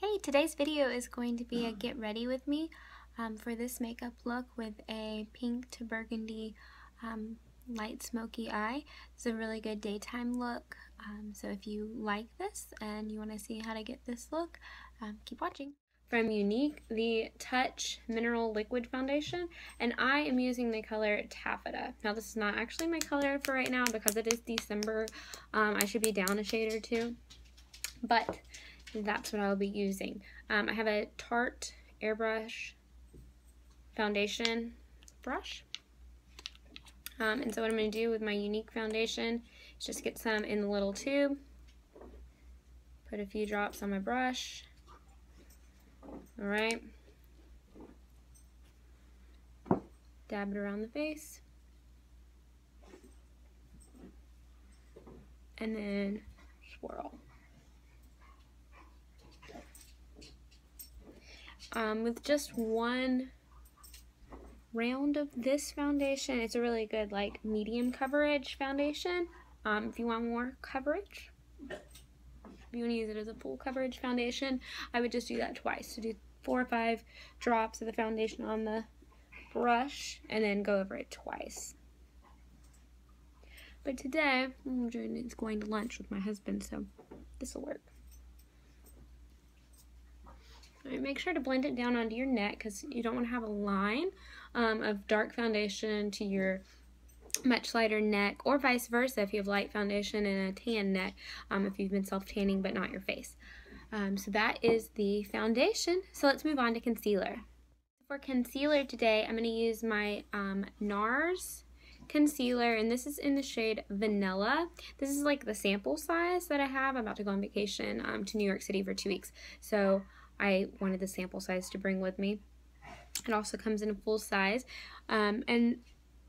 Hey, today's video is going to be a get ready with me for this makeup look with a pink to burgundy light smoky eye. It's a really good daytime look, so if you like this and you want to see how to get this look, keep watching. From Younique, the Touch Mineral Liquid Foundation, and I am using the color Taffeta. Now this is not actually my color for right now because it is December. I should be down a shade or two, but that's what I'll be using. I have a Tarte airbrush foundation brush. And so what I'm going to do with my Younique foundation is just get some in the little tube, put a few drops on my brush. Alright. Dab it around the face. And then swirl. With just one round of this foundation, it's a really good like medium coverage foundation. If you want more coverage, if you want to use it as a full coverage foundation, I would just do that twice. So do 4 or 5 drops of the foundation on the brush and then go over it twice. But today, I'm going to lunch with my husband, so this will work. Right, make sure to blend it down onto your neck because you don't want to have a line of dark foundation to your much lighter neck, or vice versa if you have light foundation and a tan neck if you've been self-tanning but not your face. So that is the foundation. So let's move on to concealer. For concealer today, I'm going to use my Nars concealer, and this is in the shade Vanilla. This is like the sample size that I have. I'm about to go on vacation to New York City for 2 weeks, so I wanted the sample size to bring with me. It also comes in a full size, and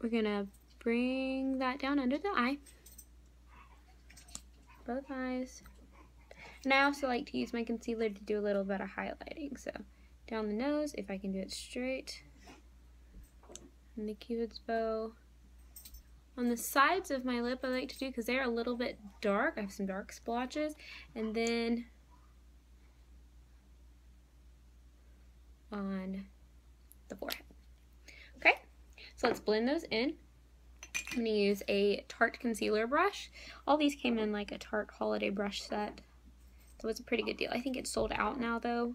we're gonna bring that down under the eye, both eyes. And I also like to use my concealer to do a little bit of highlighting, so down the nose, if I can do it straight, and the Cupid's bow. On the sides of my lip I like to do, because they're a little bit dark, I have some dark splotches, and then on the forehead. Okay, so let's blend those in. I'm going to use a Tarte concealer brush. All these came in like a Tarte holiday brush set, so it's a pretty good deal. I think it's sold out now though,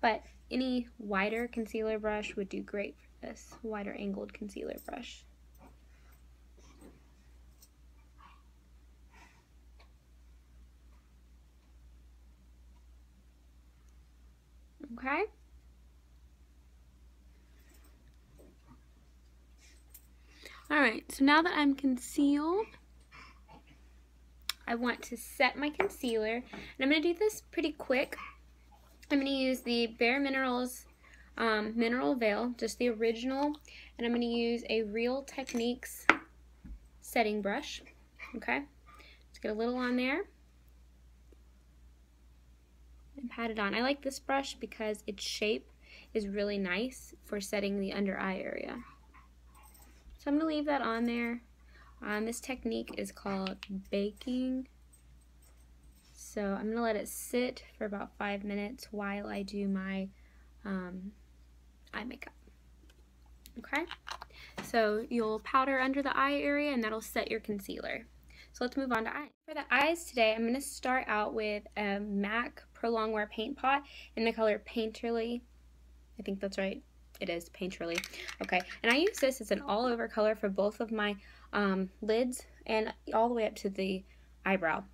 but any wider concealer brush would do great for this, wider angled concealer brush. Okay. Alright, so now that I'm concealed, I want to set my concealer, and I'm going to do this pretty quick. I'm going to use the Bare Minerals Mineral Veil, just the original, and I'm going to use a Real Techniques setting brush. Okay, let's get a little on there and pat it on. I like this brush because its shape is really nice for setting the under eye area. So I'm going to leave that on there. This technique is called baking. So I'm going to let it sit for about 5 minutes while I do my eye makeup. Okay? So you'll powder under the eye area and that'll set your concealer. So let's move on to eyes. For the eyes today, I'm going to start out with a MAC Prolongwear paint pot in the color Painterly. I think that's right. It is Painterly. Okay, and I use this as an all-over color for both of my lids and all the way up to the eyebrow.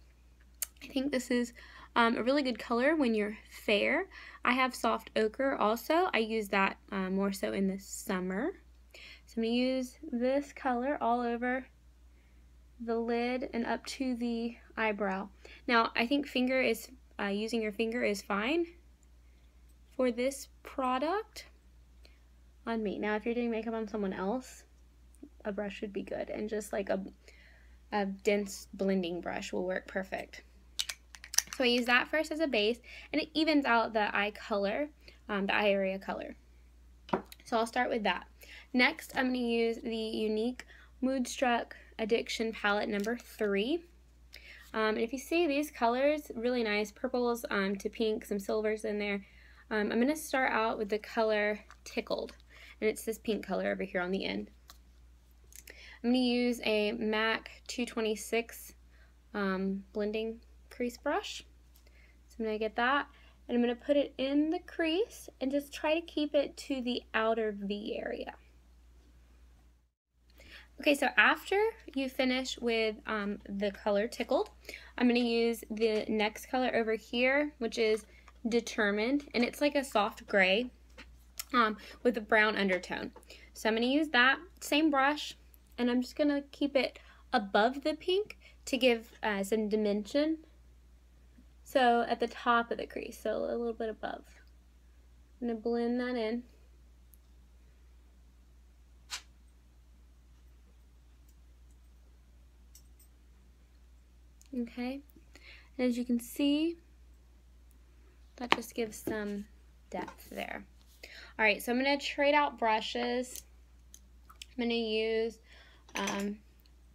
I think this is a really good color when you're fair. I have soft ochre also. I use that more so in the summer. So I'm going to use this color all over the lid and up to the eyebrow. Now, I think using your finger is fine for this product on me. Now, if you're doing makeup on someone else, a brush would be good, and just like a dense blending brush will work perfect. So I use that first as a base, and it evens out the eye color, the eye area color. So I'll start with that. Next, I'm going to use the Younique Moodstruck Addiction Palette number 3. And if you see these colors, really nice, purples to pink, some silvers in there. I'm going to start out with the color Tickled, and it's this pink color over here on the end. I'm going to use a MAC 226 blending crease brush. So I'm going to get that, and I'm going to put it in the crease and just try to keep it to the outer V area. Okay, so after you finish with the color Tickled, I'm going to use the next color over here, which is Determined, and it's like a soft gray with a brown undertone. So I'm going to use that same brush, and I'm just going to keep it above the pink to give some dimension. So at the top of the crease, so a little bit above. I'm going to blend that in. Okay, and as you can see, that just gives some depth there. All right, so I'm going to trade out brushes. I'm going to use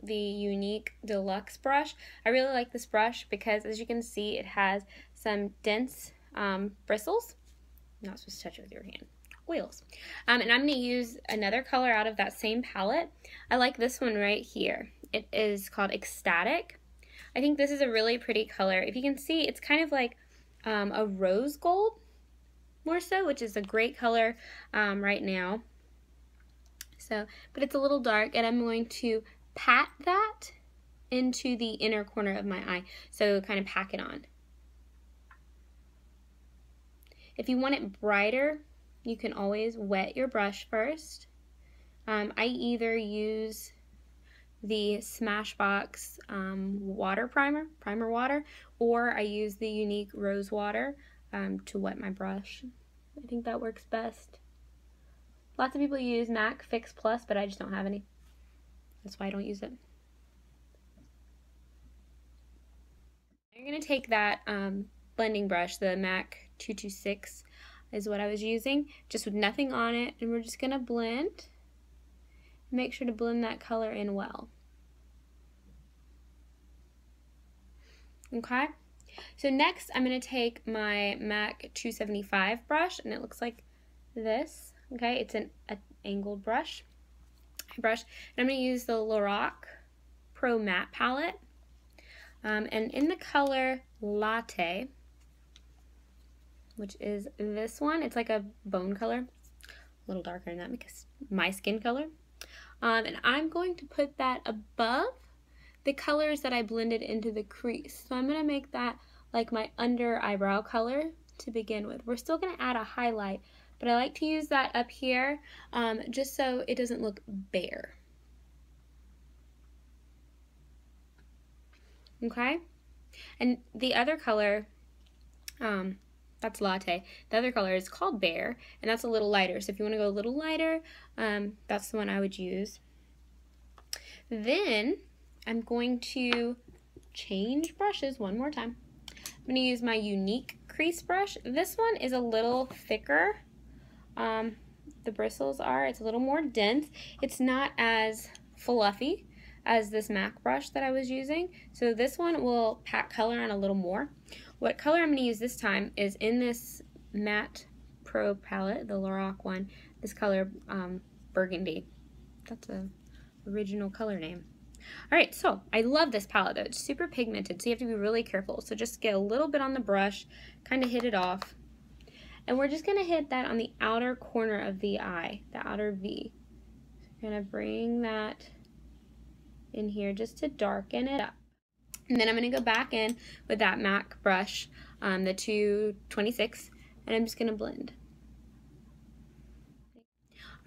the Younique Deluxe brush. I really like this brush because, as you can see, it has some dense bristles. You're not supposed to touch it with your hand. Oils. And I'm going to use another color out of that same palette. I like this one right here. It is called Ecstatic. I think this is a really pretty color. If you can see, it's kind of like a rose gold, more so, which is a great color right now. So, but it's a little dark, and I'm going to pat that into the inner corner of my eye. So kind of pack it on. If you want it brighter, you can always wet your brush first. I either use the Smashbox water primer water, or I use the Younique Rose Water to wet my brush. I think that works best. Lots of people use MAC Fix Plus, but I just don't have any. That's why I don't use it. You're going to take that blending brush, the MAC 226 is what I was using, just with nothing on it, and we're just going to blend. Make sure to blend that color in well. Okay, so next I'm going to take my MAC 275 brush, and it looks like this. Okay, it's an angled brush, and I'm going to use the Lorac Pro Matte palette, and in the color Latte, which is this one. It's like a bone color, a little darker than that because my skin color. And I'm going to put that above the colors that I blended into the crease. So I'm going to make that like my under eyebrow color to begin with. We're still going to add a highlight, but I like to use that up here just so it doesn't look bare. Okay? And the other color, that's Latte. The other color is called Bare, and that's a little lighter. So if you want to go a little lighter, that's the one I would use. Then I'm going to change brushes one more time. I'm going to use my Younique crease brush. This one is a little thicker. The bristles are. It's a little more dense. It's not as fluffy as this MAC brush that I was using. So this one will pack color on a little more. What color I'm going to use this time is in this Matte Pro palette, the Lorac one, this color Burgundy. That's a original color name. Alright, so I love this palette though. It's super pigmented, so you have to be really careful. So just get a little bit on the brush, kind of hit it off. And we're just going to hit that on the outer corner of the eye, the outer V. So kind of bring that in here just to darken it up. And then I'm going to go back in with that MAC brush, the 226, and I'm just going to blend.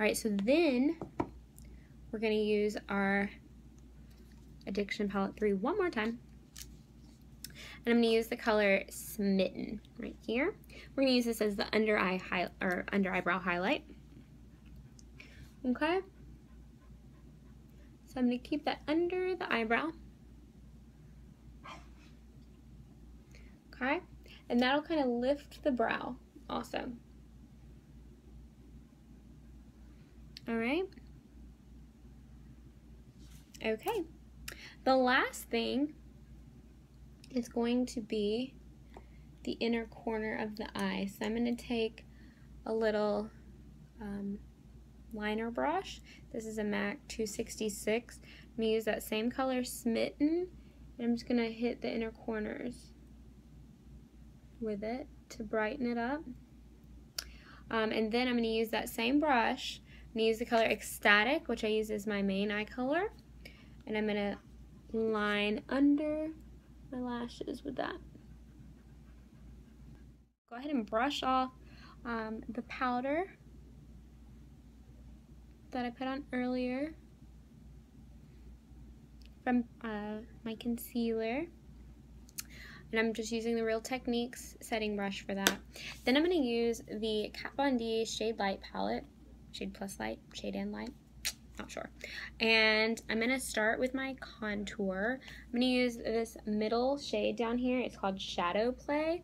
Alright, so then we're going to use our Addiction Palette 3 one more time. And I'm going to use the color Smitten right here. We're going to use this as the under eyebrow highlight. Okay? So I'm going to keep that under the eyebrow. Okay? And that'll kind of lift the brow also. Alright? Okay. The last thing is going to be the inner corner of the eye. So I'm going to take a little liner brush. This is a MAC 266. I'm going to use that same color, Smitten, and I'm just going to hit the inner corners with it to brighten it up. And then I'm going to use that same brush. I'm going to use the color Ecstatic, which I use as my main eye color, and I'm going to line under my lashes with that. Go ahead and brush off the powder that I put on earlier from my concealer. And I'm just using the Real Techniques setting brush for that. Then I'm going to use the Kat Von D Shade+Light palette, Shade+Light, Shade and Light, not sure. And I'm going to start with my contour. I'm going to use this middle shade down here. It's called Shadow Play.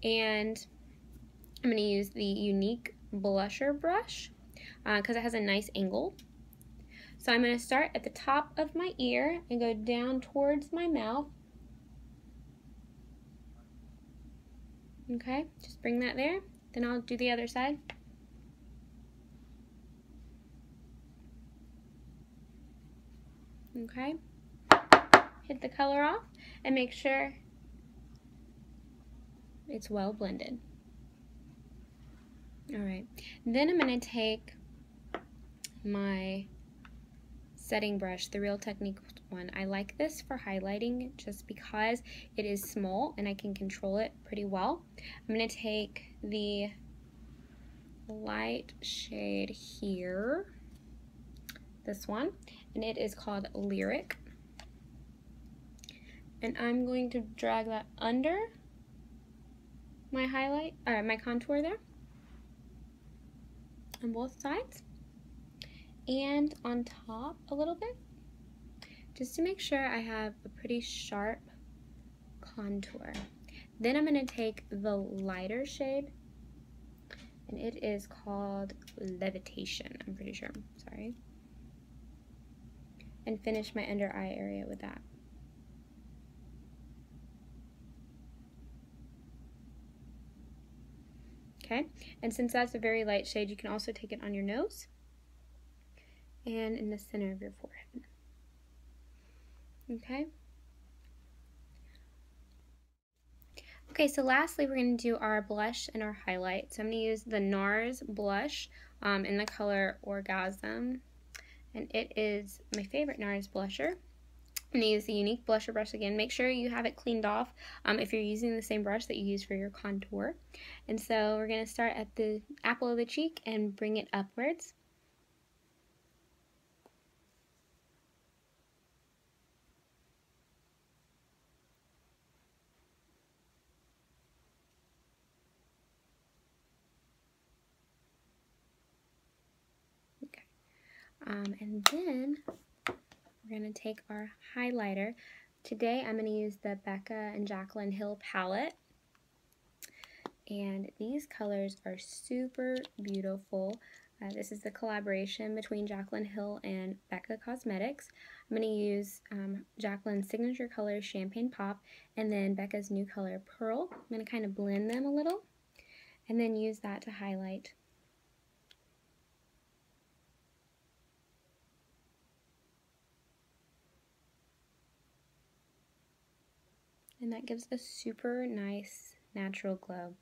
And I'm going to use the Younique blusher brush because it has a nice angle. So I'm going to start at the top of my ear and go down towards my mouth. Okay, just bring that there. Then I'll do the other side. Okay, hit the color off and make sure it's well blended. All right, then I'm going to take my setting brush, the Real Techniques one. I like this for highlighting just because it is small and I can control it pretty well. I'm going to take the light shade here, this one, and it is called Lyric. And I'm going to drag that under my highlight, or my contour there, on both sides, and on top a little bit, just to make sure I have a pretty sharp contour. Then I'm going to take the lighter shade, and it is called Levitation, I'm pretty sure, sorry, and finish my under eye area with that. Okay, and since that's a very light shade, you can also take it on your nose and in the center of your forehead. Okay. Okay, so lastly, we're going to do our blush and our highlight. So I'm going to use the Nars blush in the color Orgasm, and it is my favorite Nars blusher. I'm going to use the Younique blusher brush again. Make sure you have it cleaned off if you're using the same brush that you use for your contour. And so we're going to start at the apple of the cheek and bring it upwards. Okay. And then we're going to take our highlighter. Today I'm going to use the Becca and Jaclyn Hill palette. And these colors are super beautiful. This is the collaboration between Jaclyn Hill and Becca Cosmetics. I'm going to use Jaclyn's signature color Champagne Pop and then Becca's new color Pearl. I'm going to kind of blend them a little and then use that to highlight. And that gives a super nice natural glow.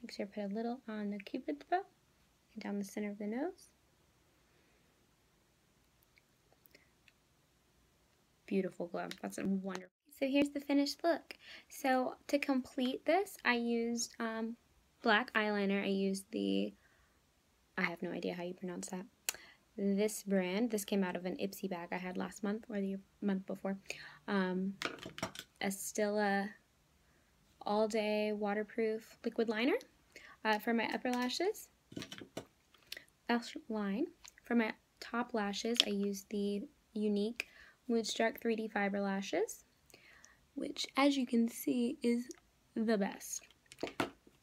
Make sure I put a little on the Cupid's bow and down the center of the nose. Beautiful glow. That's a wonderful. So here's the finished look. So to complete this, I used black eyeliner. I used the, I have no idea how you pronounce that. This brand, this came out of an Ipsy bag I had last month or the month before. A Stila all day waterproof liquid liner for my upper lashes. Lash line. For my top lashes, I used the Younique Moodstruck 3D Fiber Lashes, which, as you can see, is the best.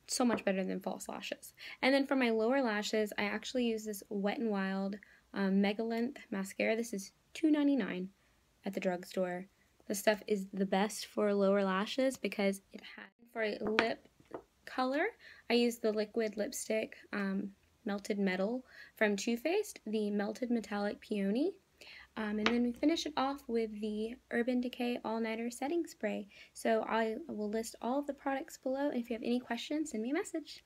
So much better than false lashes. And then for my lower lashes, I actually use this Wet&Wild Mega Length Mascara. This is $2.99 at the drugstore. This stuff is the best for lower lashes because it has, for a lip color, I use the liquid lipstick Melted Metal from Too Faced, the Melted Metallic Peony. And then we finish it off with the Urban Decay All Nighter Setting Spray. So I will list all of the products below, and if you have any questions, send me a message.